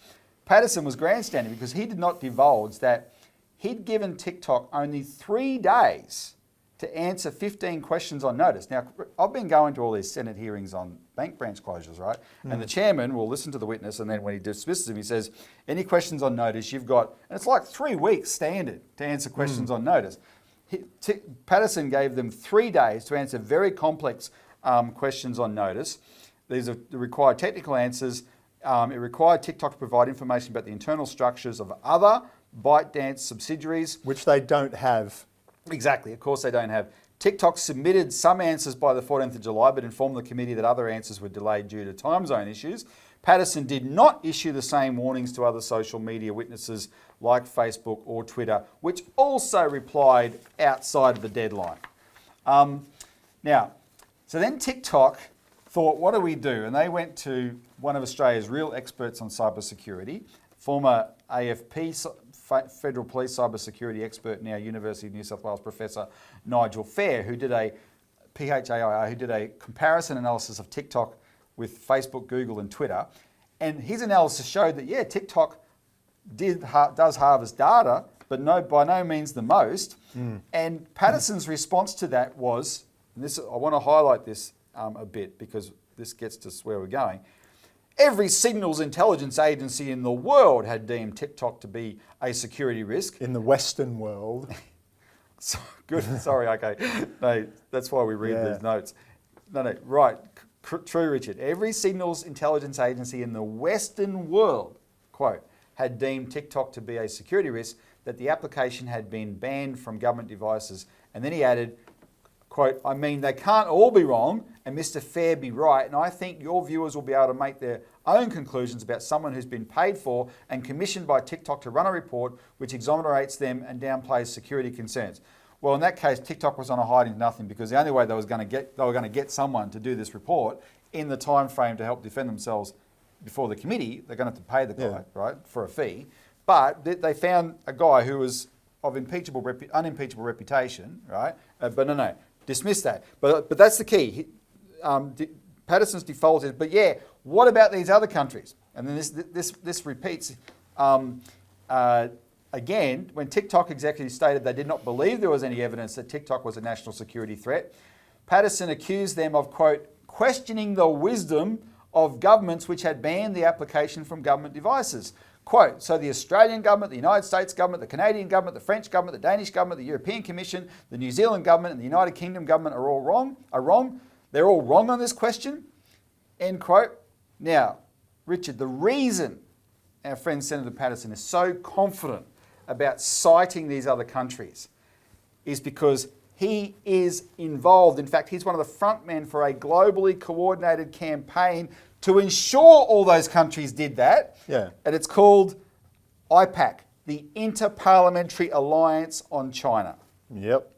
[SPEAKER 1] Patterson was grandstanding because he did not divulge that he'd given TikTok only 3 days to answer 15 questions on notice. Now, I've been going to all these Senate hearings on bank branch closures, right? And the chairman will listen to the witness, and then when he dismisses him, he says, any questions on notice you've got, and it's like 3 weeks standard to answer questions on notice. Patterson gave them 3 days to answer very complex questions on notice. These are the required technical answers. It required TikTok to provide information about the internal structures of other ByteDance subsidiaries.
[SPEAKER 2] Which they don't have.
[SPEAKER 1] Exactly, of course they don't have. TikTok submitted some answers by the 14th of July, but informed the committee that other answers were delayed due to time zone issues. Patterson did not issue the same warnings to other social media witnesses like Facebook or Twitter, which also replied outside of the deadline. So then TikTok thought, what do we do? And they went to one of Australia's real experts on cybersecurity, former AFP Federal Police cybersecurity expert, now University of New South Wales professor Nigel Fair, who did a PHAIR, who did a comparison analysis of TikTok with Facebook, Google, and Twitter. And his analysis showed that, yeah, TikTok does harvest data, but by no means the most. And Patterson's response to that was, and this, I want to highlight this a bit because this gets to where we're going. Every signals intelligence agency in the world had deemed TikTok to be a security risk.
[SPEAKER 2] In the Western world.
[SPEAKER 1] Good, sorry, okay. No, that's why we read these notes. No, right. True, Richard. Every signals intelligence agency in the Western world, quote, had deemed TikTok to be a security risk, that the application had been banned from government devices. And then he added, quote, I mean, they can't all be wrong and Mr. Fair be right. And I think your viewers will be able to make their own conclusions about someone who's been paid for and commissioned by TikTok to run a report which exonerates them and downplays security concerns. Well, in that case, TikTok was on a hiding to nothing because the only way they were going to get someone to do this report in the time frame to help defend themselves before the committee, they're going to have to pay the guy, right, for a fee. But they found a guy who was of unimpeachable reputation, right? But no, dismiss that. But that's the key. Patterson's default is, but yeah, what about these other countries? And then this repeats. Again, when TikTok executives stated they did not believe there was any evidence that TikTok was a national security threat, Patterson accused them of, quote, questioning the wisdom of governments which had banned the application from government devices. Quote, so the Australian government, the United States government, the Canadian government, the French government, the Danish government, the European Commission, the New Zealand government, and the United Kingdom government are all wrong. They're all wrong on this question, end quote. Now, Richard, the reason our friend Senator Patterson is so confident about citing these other countries is because he is involved. In fact, he's one of the front men for a globally coordinated campaign to ensure all those countries did that.
[SPEAKER 2] Yeah.
[SPEAKER 1] And it's called IPAC, the Interparliamentary Alliance on China.
[SPEAKER 2] Yep.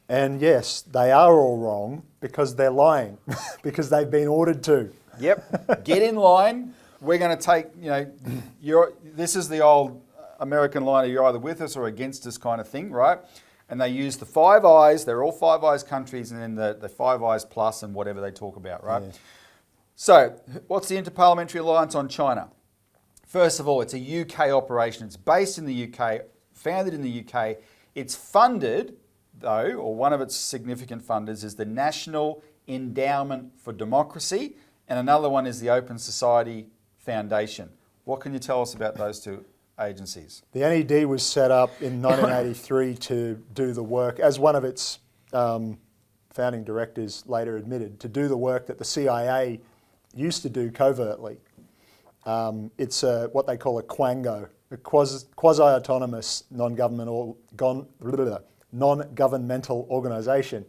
[SPEAKER 2] And yes, they are all wrong because they're lying, because they've been ordered to.
[SPEAKER 1] Yep. Get in line. We're going to take, this is the old American line of you're either with us or against us kind of thing, right? And they use the Five Eyes. They're all Five Eyes countries, and then the Five Eyes Plus and whatever they talk about, right? Yeah. So what's the Interparliamentary Alliance on China? First of all, it's a UK operation. It's based in the UK, founded in the UK. It's funded, though, or one of its significant funders is the National Endowment for Democracy, and another one is the Open Society Foundation. What can you tell us about those two agencies?
[SPEAKER 2] The NED was set up in 1983 to do the work, as one of its founding directors later admitted, to do the work that the CIA used to do covertly. It's what they call a quango, a quasi-autonomous non-governmental organisation.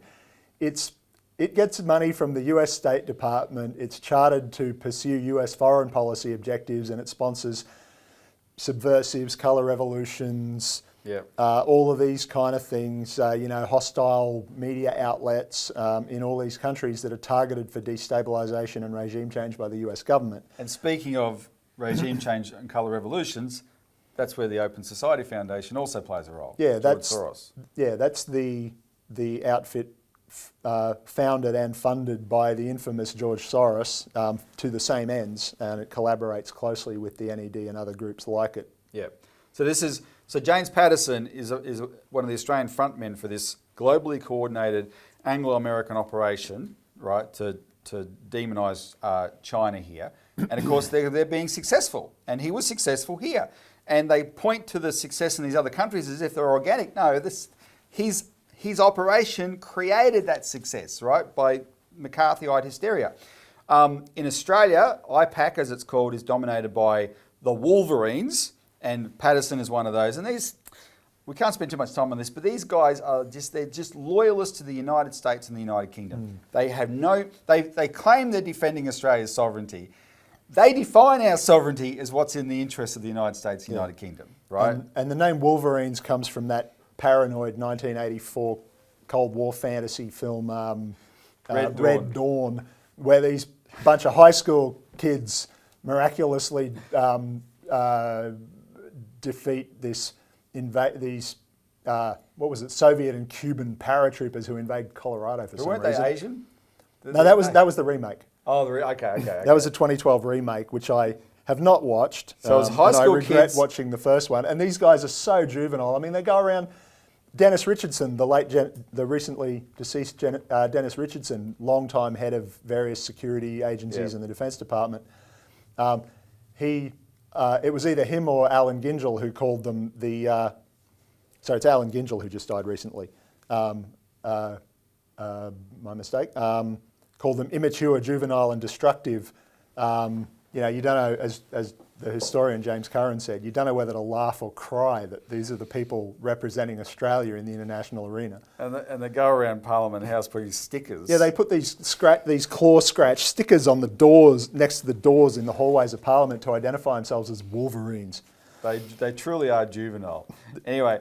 [SPEAKER 2] It gets money from the US State Department. It's chartered to pursue US foreign policy objectives, and it sponsors subversives, colour revolutions, all of these kind of things, hostile media outlets in all these countries that are targeted for destabilisation and regime change by the US government.
[SPEAKER 1] And speaking of regime change and colour revolutions, that's where the Open Society Foundation also plays a role.
[SPEAKER 2] Yeah,
[SPEAKER 1] that's Soros.
[SPEAKER 2] Yeah, that's the outfit founded and funded by the infamous George Soros to the same ends, and it collaborates closely with the NED and other groups like it.
[SPEAKER 1] Yeah. So James Patterson is one of the Australian frontmen for this globally coordinated Anglo-American operation, right, to demonise China here. And of course they're being successful, and he was successful here. And they point to the success in these other countries as if they're organic. No, his operation created that success, right, by McCarthyite hysteria. In Australia, IPAC, as it's called, is dominated by the Wolverines, and Patterson is one of those. And we can't spend too much time on this, but these guys they're just loyalists to the United States and the United Kingdom. They have they claim they're defending Australia's sovereignty. They define our sovereignty as what's in the interest of the United States and United Kingdom, right?
[SPEAKER 2] And the name Wolverines comes from that paranoid 1984 Cold War fantasy film Red Dawn, where these bunch of high school kids miraculously defeat these what was it, Soviet and Cuban paratroopers who invade Colorado for
[SPEAKER 1] But
[SPEAKER 2] some
[SPEAKER 1] weren't
[SPEAKER 2] reason.
[SPEAKER 1] they Asian?
[SPEAKER 2] No, that was the remake.
[SPEAKER 1] Oh, okay.
[SPEAKER 2] That was a 2012 remake, which I have not watched.
[SPEAKER 1] So it was high
[SPEAKER 2] and
[SPEAKER 1] school
[SPEAKER 2] I regret
[SPEAKER 1] kids
[SPEAKER 2] watching the first one. And these guys are so juvenile. I mean, they go around. Dennis Richardson, the recently deceased Dennis Richardson, longtime head of various security agencies in the Defence Department. It was either him or Alan Gingell who called them sorry, it's Alan Gingell who just died recently. My mistake. Called them immature, juvenile, and destructive. You know, you don't know, as the historian James Curran said, you don't know whether to laugh or cry that these are the people representing Australia in the international arena.
[SPEAKER 1] And they go around Parliament House putting stickers.
[SPEAKER 2] Yeah, they put these claw scratch stickers on the doors, next to the doors in the hallways of Parliament to identify themselves as Wolverines.
[SPEAKER 1] They truly are juvenile. Anyway,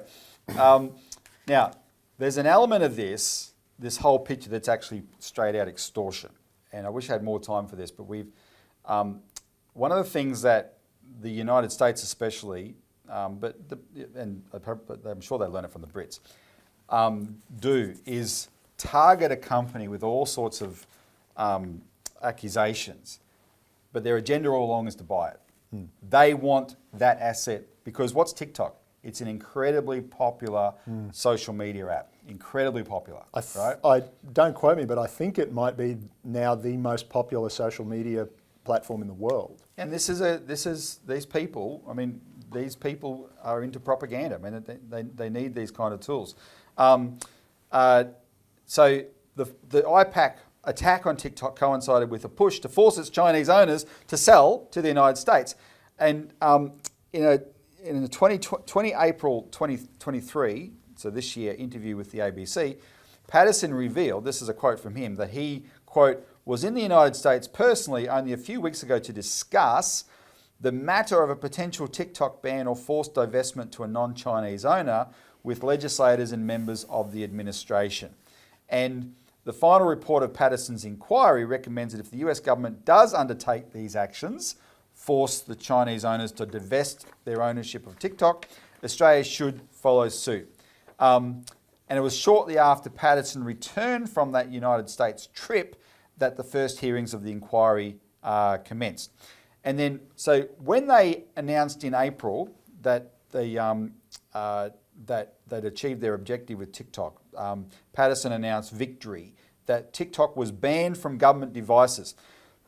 [SPEAKER 1] now, there's an element of this whole picture that's actually straight out extortion. And I wish I had more time for this, but one of the things that the United States especially, but I'm sure they learn it from the Brits, do is target a company with all sorts of accusations, but their agenda all along is to buy it. They want that asset because what's TikTok? It's an incredibly popular social media app, incredibly popular, right?
[SPEAKER 2] I don't quote me, but I think it might be now the most popular social media platform in the world.
[SPEAKER 1] And these people. I mean, these people are into propaganda. I mean, they need these kind of tools. So the IPAC attack on TikTok coincided with a push to force its Chinese owners to sell to the United States. And in the 20 April 2023, so this year, interview with the ABC, Patterson revealed, this is a quote from him, that he, quote, was in the United States personally only a few weeks ago to discuss the matter of a potential TikTok ban or forced divestment to a non-Chinese owner with legislators and members of the administration. And the final report of Patterson's inquiry recommends that if the US government does undertake these actions, force the Chinese owners to divest their ownership of TikTok, Australia should follow suit. And it was shortly after Patterson returned from that United States trip that the first hearings of the inquiry commenced. And then, so when they announced in April that they'd achieved their objective with TikTok, Patterson announced victory, that TikTok was banned from government devices.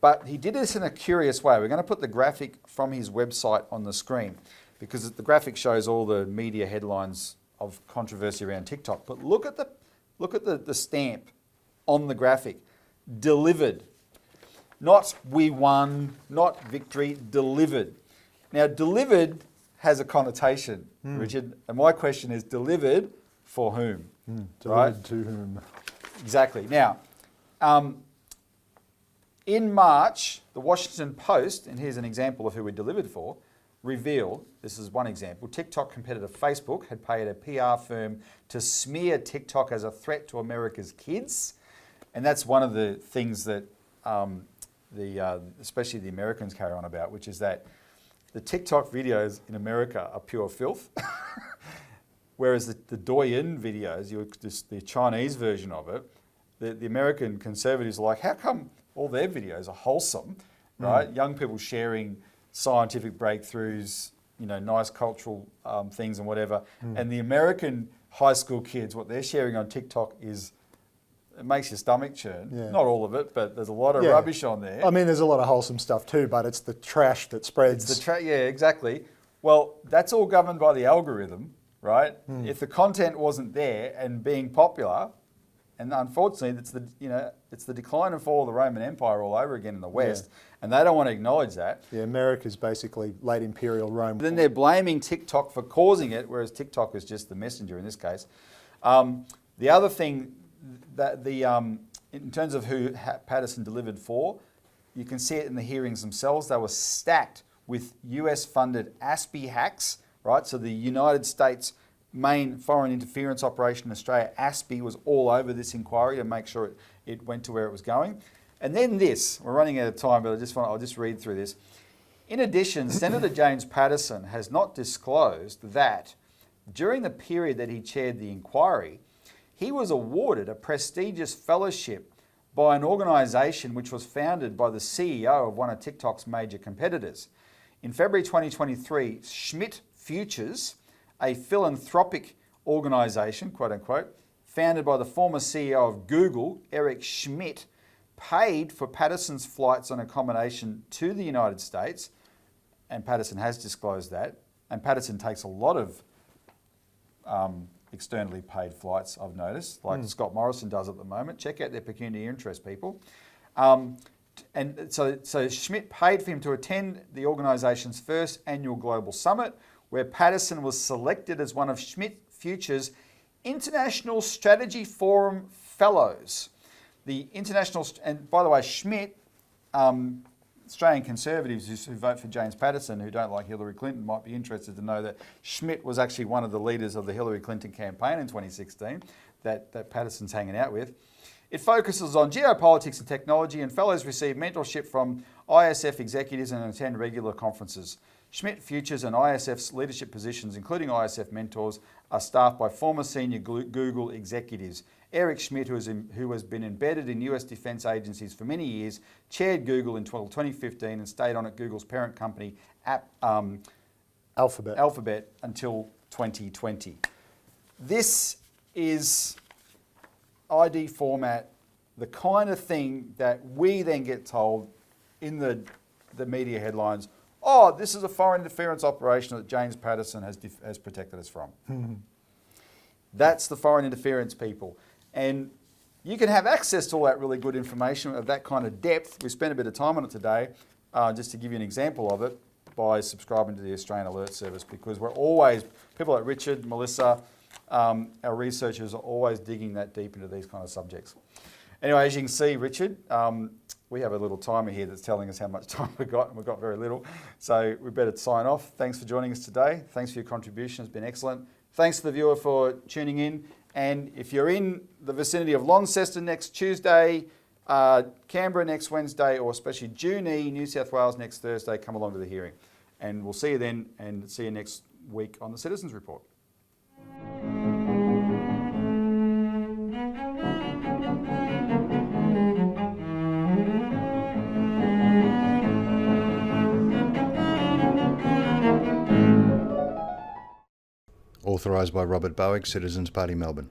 [SPEAKER 1] But he did this in a curious way. We're going to put the graphic from his website on the screen because the graphic shows all the media headlines of controversy around TikTok. But look at the stamp on the graphic. Delivered. Not we won, not victory, delivered. Now, delivered has a connotation, Richard, and my question is delivered for whom?
[SPEAKER 2] Delivered to whom?
[SPEAKER 1] Exactly. Now, in March, the Washington Post, and here's an example of who we delivered for, revealed, this is one example, TikTok competitor Facebook had paid a PR firm to smear TikTok as a threat to America's kids. And that's one of the things that especially the Americans carry on about, which is that the TikTok videos in America are pure filth, whereas the Douyin videos, the Chinese version of it, the American conservatives are like, how come all their videos are wholesome, right? Young people sharing scientific breakthroughs, nice cultural things and whatever. And the American high school kids, what they're sharing on TikTok is, it makes your stomach churn.
[SPEAKER 2] Yeah.
[SPEAKER 1] Not all of it, but there's a lot of rubbish on there.
[SPEAKER 2] I mean, there's a lot of wholesome stuff too, but it's the trash that spreads.
[SPEAKER 1] Yeah, exactly. Well, that's all governed by the algorithm, right? If the content wasn't there and being popular, and unfortunately, it's the decline and fall of the Roman Empire all over again in the West, and they don't want to acknowledge that.
[SPEAKER 2] Yeah, America's basically late imperial Rome.
[SPEAKER 1] Then they're blaming TikTok for causing it, whereas TikTok is just the messenger in this case. The other thing that in terms of who Patterson delivered for, you can see it in the hearings themselves. They were stacked with US-funded ASPI hacks, right? So the United States main foreign interference operation in Australia, ASPI, was all over this inquiry to make sure it went to where it was going. And then this, we're running out of time, but I'll just read through this. In addition, Senator James Patterson has not disclosed that during the period that he chaired the inquiry, he was awarded a prestigious fellowship by an organisation which was founded by the CEO of one of TikTok's major competitors. In February 2023, Schmidt Futures, a philanthropic organisation, quote unquote, founded by the former CEO of Google, Eric Schmidt, paid for Patterson's flights and accommodation to the United States, and Patterson has disclosed that, and Patterson takes a lot of externally paid flights, I've noticed, like Scott Morrison does at the moment. Check out their pecuniary interest, people. And so Schmidt paid for him to attend the organisation's first annual global summit, where Patterson was selected as one of Schmidt Futures' International Strategy Forum Fellows. The international, and by the way, Schmidt, Australian Conservatives who vote for James Patterson, who don't like Hillary Clinton, might be interested to know that Schmidt was actually one of the leaders of the Hillary Clinton campaign in 2016 that Patterson's hanging out with. It focuses on geopolitics and technology, and fellows receive mentorship from ISF executives and attend regular conferences. Schmidt Futures and ISF's leadership positions, including ISF mentors, are staffed by former senior Google executives. Eric Schmidt, who has been embedded in US defense agencies for many years, chaired Google until 2015 and stayed on at Google's parent company, Alphabet, until 2020. This is ID format, the kind of thing that we then get told in the media headlines, oh, this is a foreign interference operation that James Patterson has protected us from. That's the foreign interference, people. And you can have access to all that really good information of that kind of depth. We spent a bit of time on it today, just to give you an example of it, by subscribing to the Australian Alert Service, because we're always, people like Richard, Melissa, our researchers are always digging that deep into these kind of subjects. Anyway, as you can see, Richard, we have a little timer here that's telling us how much time we've got, and we've got very little. So we better sign off. Thanks for joining us today. Thanks for your contribution. It's been excellent. Thanks to the viewer for tuning in. And if you're in the vicinity of Launceston next Tuesday, Canberra next Wednesday, or especially Junee, New South Wales next Thursday, come along to the hearing. And we'll see you then, and see you next week on the Citizens Report.
[SPEAKER 5] Authorised by Robert Barwick, Citizens Party, Melbourne.